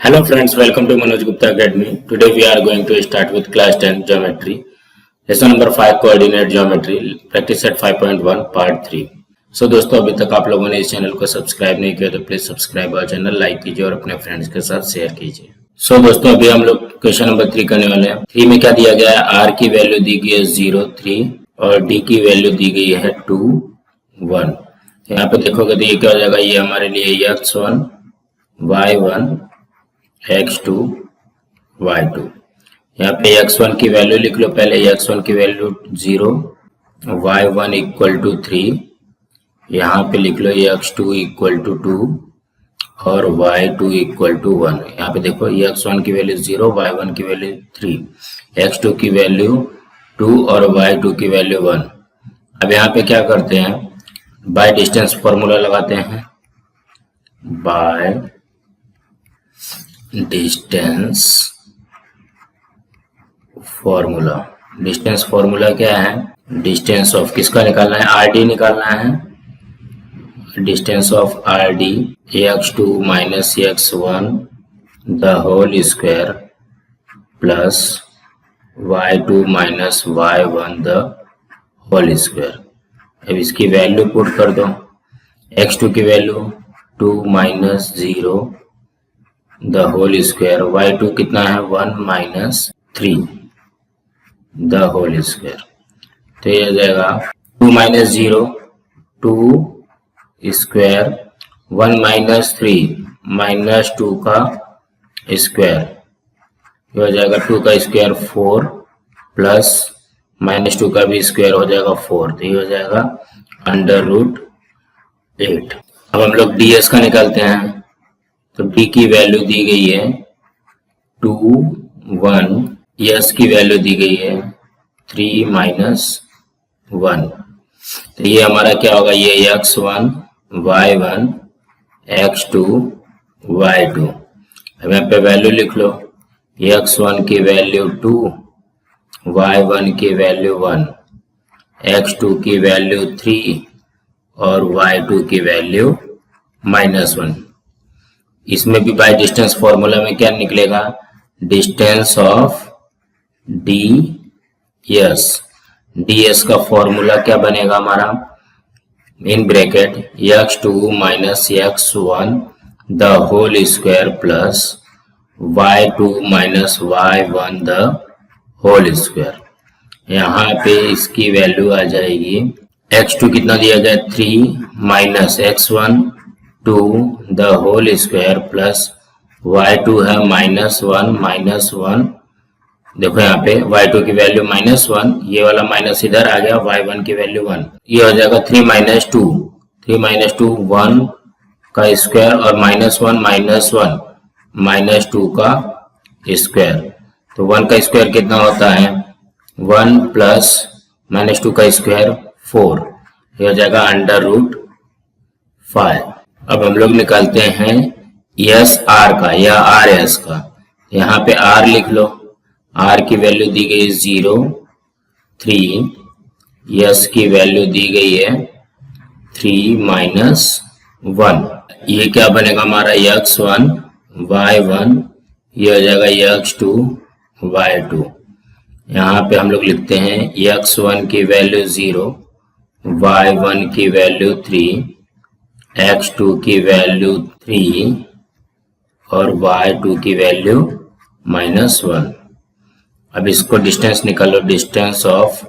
Hello friends, welcome to Manoj Gupta Academy. Today we are going to start with class 10 geometry. Lesson number 5 coordinate geometry, practice set 5.1 part 3. So दोस्तों अभी तक आप लोगों ने इस channel को subscribe नहीं किया तो प्लीज सब्सक्राइब और चैनल लाइक कीजिए और अपने फ्रेंड्स के साथ शेयर कीजिए. So दोस्तों अभी हम लोग क्वेश्चन नंबर 3 करने वाले हैं. 3 में क्या दिया गया है? R की वैल्यू दी गई है 0, 3 और D की वैल्यू दी गई है 2, 1. यहाँ पे देखोगे तो ये क्या हो जाएगा? ये हमारे लिए x1, y1, x2, y2. यहाँ पे x1 की वैल्यू लिख लो पहले. x1 की वैल्यू 0, y1 इक्वल टू 3. यहाँ पे लिख लो x2 इक्वल टू 2 और y2 इक्वल टू 1. यहाँ पे देखो x1 की वैल्यू 0, y1 की वैल्यू 3, x2 की वैल्यू 2 और y2 की वैल्यू 1. अब यहाँ पे क्या करते हैं? बाय डिस्टेंस फॉर्मूला लगाते हैं. By distance formula. Distance formula क्या है? डिस्टेंस ऑफ किसका निकालना है? आरडी निकालना है. Distance of RD x2 minus x1 the whole square plus y2 minus y1 the whole square. अब इसकी वैल्यू पुट कर दो. x2 की value 2 minus 0 the whole square, y2 कितना है? 1 माइनस 3 द होल स्क्वायर. तो ये आ जाएगा 2 माइनस 0 2 स्क्वायर 1 माइनस 3 माइनस 2 का स्क्वायर. ये हो जाएगा 2 का स्क्वायर 4 प्लस माइनस 2 का भी स्क्वायर हो जाएगा 4. तो ये हो जाएगा अंडर रूट 8. अब हम लोग ds का निकालते हैं. तो d की वैल्यू दी गई है 2, 1. s की वैल्यू दी गई है 3 माइनस 1. तो ये हमारा क्या होगा? ये x1, y1, x2, y2. अब यहाँ पे वैल्यू लिख लो. x1 की वैल्यू 2, y1 की वैल्यू 1, x2 की वैल्यू 3 और y2 की वैल्यू -1. इसमें भी बाय डिस्टेंस फॉर्मूला में क्या निकलेगा? डिस्टेंस ऑफ ds का फॉर्मूला क्या बनेगा हमारा? In bracket x2 minus x1 the whole square plus y2 minus y1 the whole square. यहाँ पे इसकी वैल्यू आ जाएगी. x2 कितना दिया गया? 3 minus x1 2 the whole square plus y2 है -1 -1. देखो यहाँ पे y2 की वैल्यू -1, ये वाला माइनस इधर आ गया, y1 की वैल्यू 1. ये हो जाएगा 3 माइनस 2 1 का स्क्वायर और -1 -2 का स्क्वायर. तो 1 का स्क्वायर कितना होता है? 1 प्लस -2 का स्क्वायर 4. ये हो जाएगा अंडर रूट 5. अब हम लोग निकालते हैं एस आर का या आर एस का. यहाँ पे आर लिख लो. आर की वैल्यू दी गई 0, 3. एस की वैल्यू दी गई है 3 माइनस 1. ये क्या बनेगा हमारा? x1, y1. ये हो जाएगा x2, y2. यहाँ पे हम लोग लिखते हैं x1 की वैल्यू 0, y1 की वैल्यू 3, x2 की वैल्यू 3 और y2 की वैल्यू -1. अब इसको डिस्टेंस निकालो. डिस्टेंस ऑफ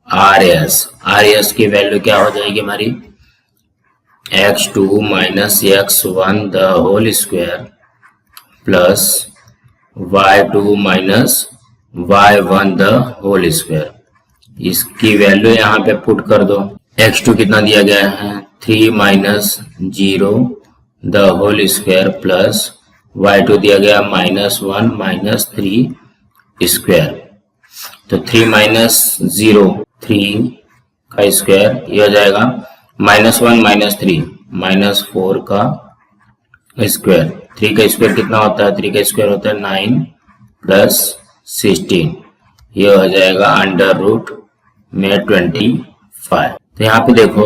RS की वैल्यू क्या हो जाएगी हमारी? x2 minus x1 the whole square plus y2 minus y1 the whole square. इसकी वैल्यू यहाँ पे पुट कर दो. x2 कितना दिया गया है? 3 minus 0 the whole square plus y2 दिया गया -1 -3 स्क्वायर. तो 3 माइनस 0 3 का स्क्वायर. ये हो जाएगा -1 -3 -4 का स्क्वायर. 3 का स्क्वायर कितना होता है? 3 का स्क्वायर होता है 9 प्लस 16. ये हो जाएगा अंडर रूट में 25. तो यहाँ पे देखो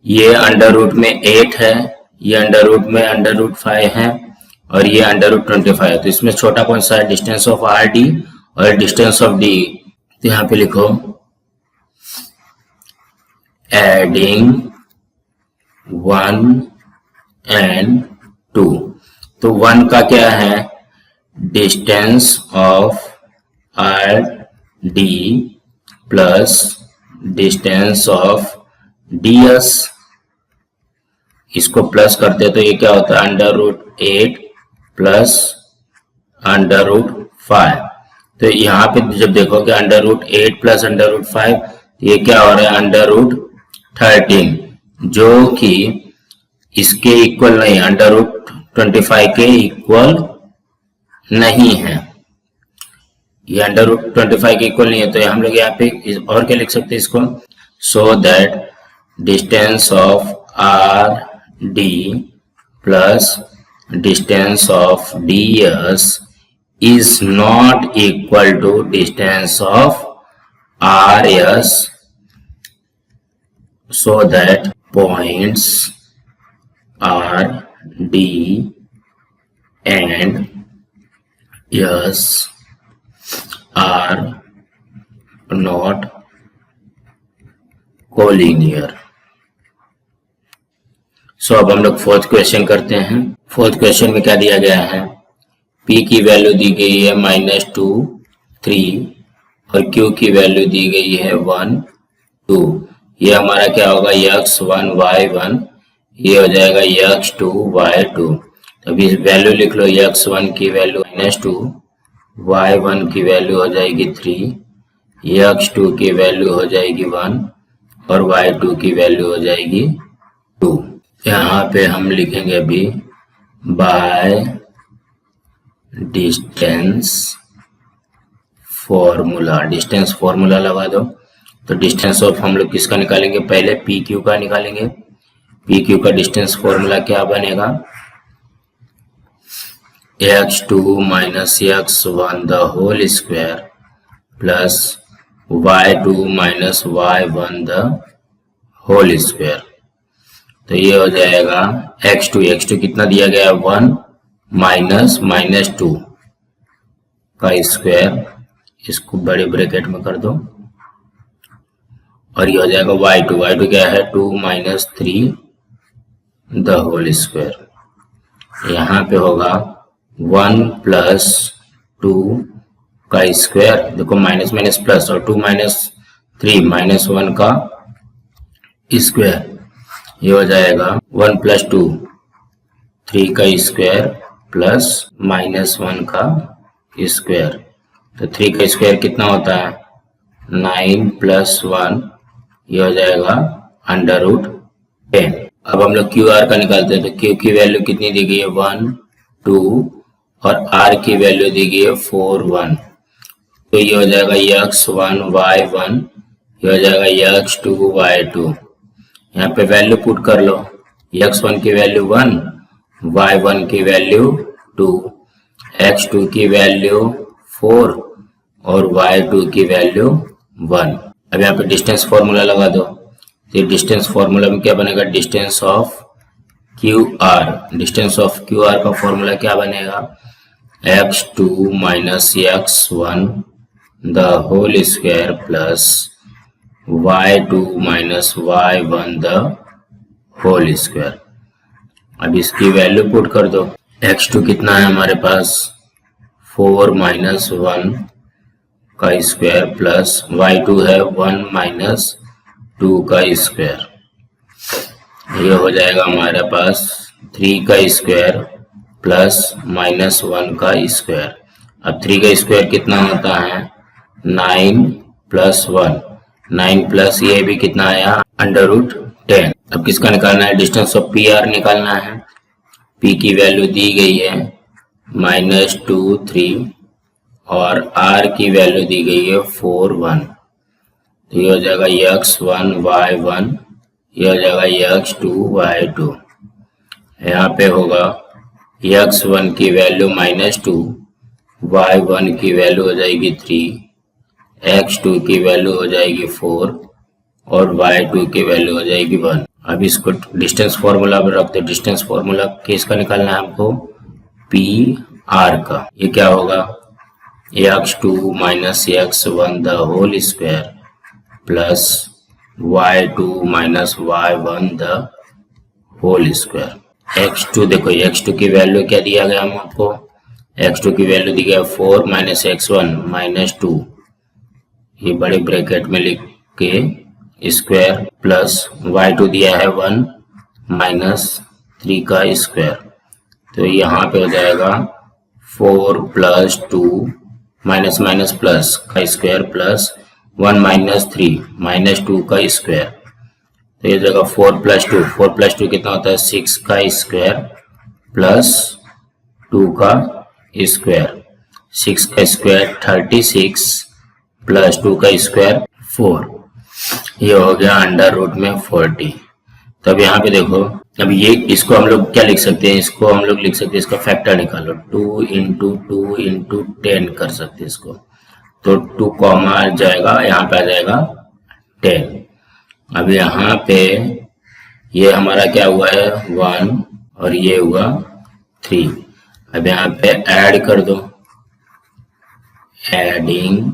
ये अंडर रूट में 8 है, ये अंडर रूट में अंडर रूट 5 है, और ये अंडर रूट 25 है। तो इसमें छोटा कौन सा है? डिस्टेंस ऑफ आर डी और डिस्टेंस ऑफ डी। तो यहाँ पे लिखो एडिंग 1 एंड 2। तो 1 का क्या है? Distance of R D plus distance of D S. इसको प्लस करते तो ये क्या होता है? Under root 8 plus under root 5। तो यहाँ पे जब देखोगे under root 8 plus under root 5, ये क्या हो रहा है? अंडर रूट 13, जो कि इसके इक्वल नहीं, अंडर रूट 25 के इक्वल नहीं है। ये अंडर रूट 25 के इक्वल नहीं है। तो हम लोग यहाँ पे और क्या लिख सकते हैं इसको? So that distance of R D plus distance of D S is not equal to distance of RS, so that points R, D and S are not collinear. सो अब हम लोग फोर्थ क्वेश्चन करते हैं। फोर्थ क्वेश्चन में क्या दिया गया है? P की वैल्यू दी गई है -2, 3 और Q की वैल्यू दी गई है 1, 2। ये हमारा क्या होगा? x1 y1, ये हो जाएगा x2 y2। अभी वैल्यू लिख लो। x1 की वैल्यू -2, y1 की वैल्यू हो जाएगी 3, x2 की वैल्यू हो जाएगी 1 और y2 की वैल्यू हो जाएगी 2। यहाँ पे हम लिखेंगे अभी by distance formula. Distance formula लगा दो। तो डिस्टेंस ऑफ हम लोग किसका निकालेंगे? पहले पी क्यू का निकालेंगे। पी क्यू का डिस्टेंस फॉर्मूला क्या बनेगा? x2 minus x1 the whole square plus y2 minus y1 the whole square. तो ये हो जाएगा x2 कितना दिया गया? 1 माइनस -2 का स्क्वायर, इसको बड़े ब्रैकेट में कर दो, और ये हो जाएगा y2 क्या है? 2 माइनस 3 द होल स्क्वायर। यहाँ पे होगा 1 प्लस 2 का स्क्वायर, देखो माइनस माइनस प्लस, और 2 माइनस 3 -1 का स्क्वायर। ये हो जाएगा 1 प्लस 2 3 का स्क्वायर प्लस -1 का स्क्वायर। तो 3 का स्क्वायर कितना होता है? 9 प्लस 1, ये हो जाएगा अंडर रूट 10। अब हम लोग क्यू आर का निकालते हैं। तो क्यू की वैल्यू कितनी दी गई है? 1, 2 और आर की वैल्यू दी गई है 4, 1। तो ये हो जाएगा x1 y1, ये हो जाएगा x2 y2। यहाँ पे वैल्यू पुट कर लो। x1 की वैल्यू 1, y1 की वैल्यू 2, x2 की वैल्यू 4 और y2 की वैल्यू 1। अब यहाँ पे डिस्टेंस फॉर्मूला लगा दो। तो डिस्टेंस फॉर्मूला में क्या बनेगा? Distance of Q R. Distance of Q R का फॉर्मूला क्या बनेगा? x2 minus x1 the whole square plus y2 minus y1 the whole square. अब इसकी वैल्यू पुट कर दो। x2 कितना है हमारे पास? 4 माइनस 1 का स्क्वायर प्लस y2 है 1 माइनस 2 का स्क्वायर। ये हो जाएगा हमारे पास 3 का स्क्वायर प्लस -1 का स्क्वायर। अब 3 का स्क्वायर कितना होता है? 9 प्लस 1, 9 प्लस ये भी कितना आया? Under root 10। अब किसका निकालना है? डिस्टेंस ऑफ पी आर निकालना है। पी की वैल्यू दी गई है -2, 3 और आर की वैल्यू दी गई है 4, 1। तो ये हो जाएगा x1 y1, ये हो जाएगा x2 y2। यहाँ पे होगा x1 की वैल्यू -2, y1 की वैल्यू हो जाएगी 3, x2 की वैल्यू हो जाएगी 4 और y2 की वैल्यू हो जाएगी 1। अब इसको डिस्टेंस फॉर्मूला में रखते। डिस्टेंस फॉर्मूला किसका निकालना है हमको? पी आर का, ये क्या होगा, x2 minus x1 the whole square plus y2 minus y1 the whole square. x2 देखो, x2 की वैल्यू क्या दिया गया हम आपको, x2 की वैल्यू दी गया 4 माइनस x1 माइनस 2, ये बड़े ब्रैकेट में लिख के स्क्वायर प्लस y2 दिया है 1 माइनस 3 का स्क्वायर, तो यहाँ पे हो जाएगा 4 प्लस 2 माइनस माइनस प्लस का स्क्वायर प्लस 1 माइनस 3 माइनस 2 का स्क्वायर, तो ये जगह 4 प्लस 2 कितना होता है 6 का स्क्वायर प्लस 2 का स्क्वायर, 6 का स्क्वायर 36 प्लस 2 का स्क्वायर 4, ये हो गया अंडर रूट में 40। तब यहाँ पे देखो, अब ये इसको हम लोग क्या लिख सकते हैं, इसको हम लोग लिख सकते हैं, इसका फैक्टर निकालो, 2 इंटू 2 इंटू 10 कर सकते हैं इसको, तो 2 कॉमा आ जाएगा, यहाँ पे आ जाएगा 10। अब यहाँ पे ये हमारा क्या हुआ है 1 और ये हुआ 3, अब यहाँ पे ऐड कर दो, एडिंग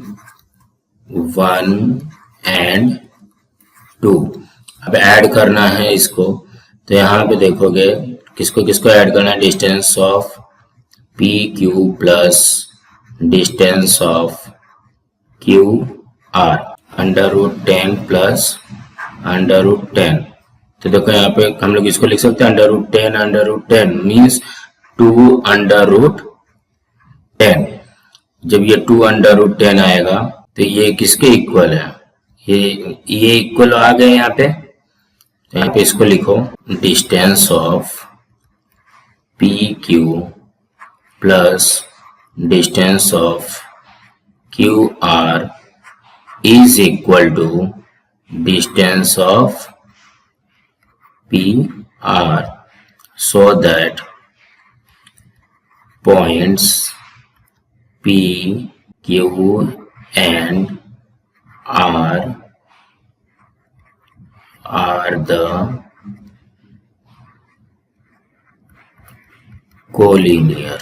1 एंड 2, अब ऐड करना है इसको, तो यहाँ पे देखोगे किसको किसको ऐड करना है, distance of P Q plus distance of Q R, under root 10 plus under root 10, तो देखो यहाँ पे हम लोग इसको लिख सकते हैं under root 10 means 2 under root 10। जब ये 2 अंडर रूट 10 आएगा तो ये किसके इक्वल है, ये इक्वल आ गए यहाँ पे, तो यहाँ पे इसको लिखो, distance of P Q plus distance of Q R is equal to distance of P R, so that points P Q and R are the collinear।